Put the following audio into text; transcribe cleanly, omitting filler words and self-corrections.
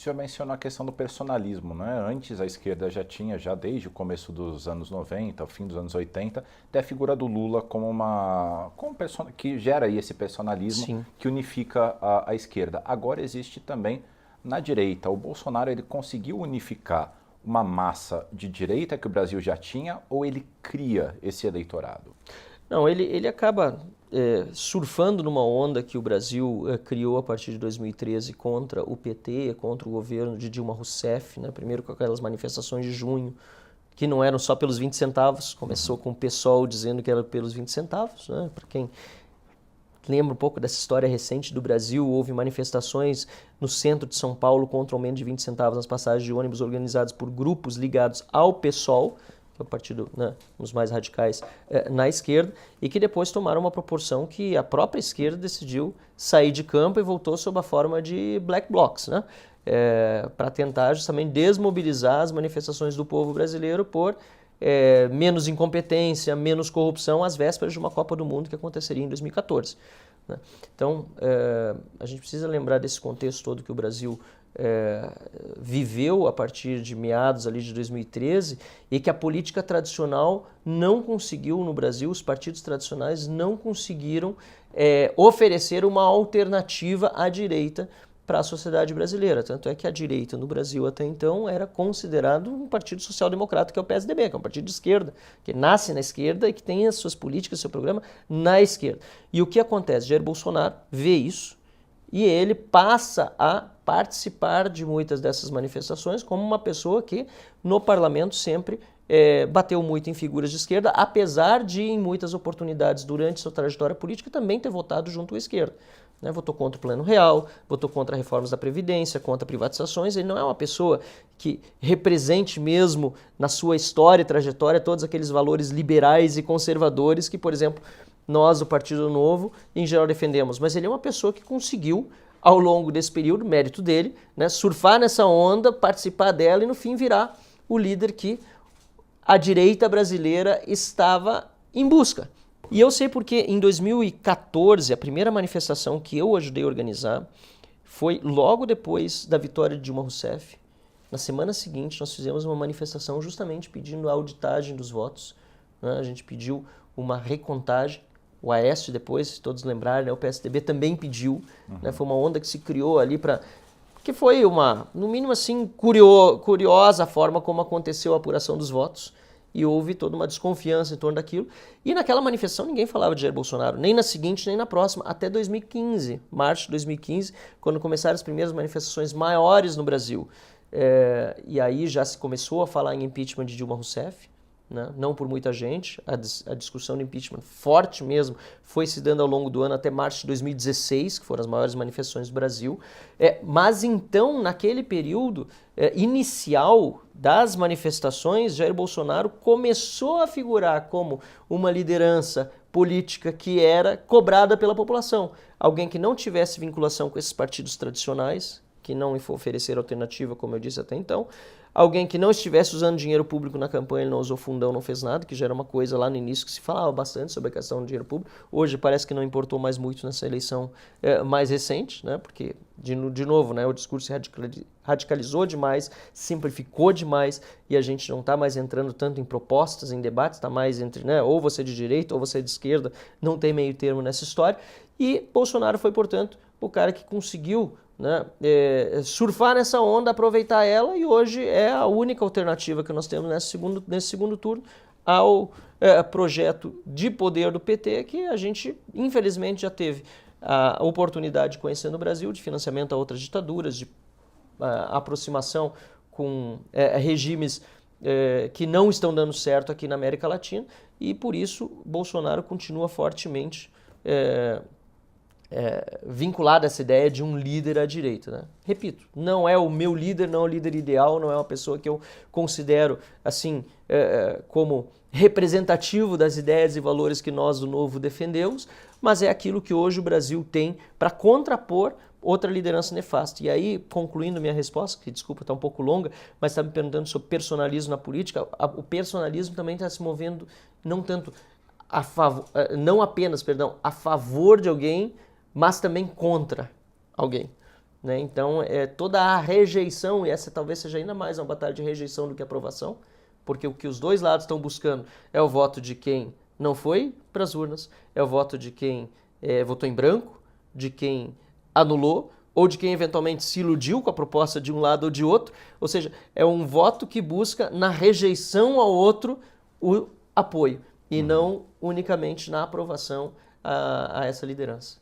O senhor mencionou a questão do personalismo, né? Antes a esquerda já tinha, já desde o começo dos anos 90, o fim dos anos 80, até a figura do Lula que gera aí esse personalismo Sim. que unifica a esquerda. Agora existe também na direita. O Bolsonaro ele conseguiu unificar uma massa de direita que o Brasil já tinha ou ele cria esse eleitorado? Não, ele acaba surfando numa onda que o Brasil criou a partir de 2013 contra o PT, contra o governo de Dilma Rousseff, né? Primeiro com aquelas manifestações de junho, que não eram só pelos 20 centavos, começou com o PSOL dizendo que era pelos 20 centavos, né? Para quem lembra um pouco dessa história recente do Brasil, houve manifestações no centro de São Paulo contra o aumento de 20 centavos nas passagens de ônibus organizados por grupos ligados ao PSOL, que é o partido, né, os mais radicais na esquerda, e que depois tomaram uma proporção que a própria esquerda decidiu sair de campo e voltou sob a forma de black blocs, né, para tentar justamente desmobilizar as manifestações do povo brasileiro por menos incompetência, menos corrupção às vésperas de uma Copa do Mundo que aconteceria em 2014. Né? Então, a gente precisa lembrar desse contexto todo que o Brasil viveu a partir de meados ali de 2013 e que a política tradicional não conseguiu no Brasil, os partidos tradicionais não conseguiram oferecer uma alternativa à direita para a sociedade brasileira. Tanto é que a direita no Brasil até então era considerado um partido social-democrata, que é o PSDB, que é um partido de esquerda, que nasce na esquerda e que tem as suas políticas, seu programa na esquerda. E o que acontece? Jair Bolsonaro vê isso e ele passa a participar de muitas dessas manifestações como uma pessoa que no parlamento sempre bateu muito em figuras de esquerda, apesar de em muitas oportunidades durante sua trajetória política também ter votado junto à esquerda. Né? Votou contra o Plano Real, votou contra reformas da Previdência, contra privatizações. Ele não é uma pessoa que represente mesmo na sua história e trajetória todos aqueles valores liberais e conservadores que, por exemplo, nós do Partido Novo em geral defendemos. Mas ele é uma pessoa que conseguiu, ao longo desse período, mérito dele, né, surfar nessa onda, participar dela e no fim virar o líder que a direita brasileira estava em busca. E eu sei porque em 2014, a primeira manifestação que eu ajudei a organizar foi logo depois da vitória de Dilma Rousseff. Na semana seguinte, nós fizemos uma manifestação justamente pedindo a auditagem dos votos. Né? A gente pediu uma recontagem. O Aécio depois, se todos lembrarem, né, o PSDB também pediu. Né? Foi uma onda que se criou ali para... que foi uma, no mínimo assim, curiosa a forma como aconteceu a apuração dos votos. E houve toda uma desconfiança em torno daquilo. E naquela manifestação ninguém falava de Jair Bolsonaro, nem na seguinte, nem na próxima, até 2015, março de 2015, quando começaram as primeiras manifestações maiores no Brasil. E aí já se começou a falar em impeachment de Dilma Rousseff, né? Não por muita gente, a discussão do impeachment forte mesmo foi se dando ao longo do ano até março de 2016, que foram as maiores manifestações do Brasil. Mas então, naquele período inicial das manifestações, Jair Bolsonaro começou a figurar como uma liderança política que era cobrada pela população. Alguém que não tivesse vinculação com esses partidos tradicionais, que não ofereceram alternativa, como eu disse até então, alguém que não estivesse usando dinheiro público na campanha, ele não usou fundão, não fez nada, que já era uma coisa lá no início que se falava bastante sobre a questão do dinheiro público. Hoje parece que não importou mais muito nessa eleição mais recente, né? Porque, de novo, né, o discurso se radicalizou demais, simplificou demais e a gente não está mais entrando tanto em propostas, em debates, está mais entre, né, ou você é de direita ou você é de esquerda, não tem meio termo nessa história. E Bolsonaro foi, portanto, o cara que conseguiu, né, surfar nessa onda, aproveitar ela, e hoje é a única alternativa que nós temos nesse segundo turno ao projeto de poder do PT, que a gente infelizmente já teve a oportunidade de conhecer no Brasil, de financiamento a outras ditaduras, de aproximação com regimes que não estão dando certo aqui na América Latina, e por isso Bolsonaro continua fortemente vinculado a essa ideia de um líder à direita. Né? Repito, não é o meu líder, não é o líder ideal, não é uma pessoa que eu considero assim como representativo das ideias e valores que nós do Novo defendemos, mas é aquilo que hoje o Brasil tem para contrapor outra liderança nefasta. E aí, concluindo minha resposta, que desculpa, está um pouco longa, mas está me perguntando sobre personalismo na política, o personalismo também está se movendo não tanto não apenas a favor de alguém, mas também contra alguém. né? Então, toda a rejeição, e essa talvez seja ainda mais uma batalha de rejeição do que aprovação, porque o que os dois lados estão buscando é o voto de quem não foi para as urnas, é o voto de quem votou em branco, de quem anulou, ou de quem eventualmente se iludiu com a proposta de um lado ou de outro. Ou seja, é um voto que busca na rejeição ao outro o apoio, e não unicamente na aprovação a essa liderança.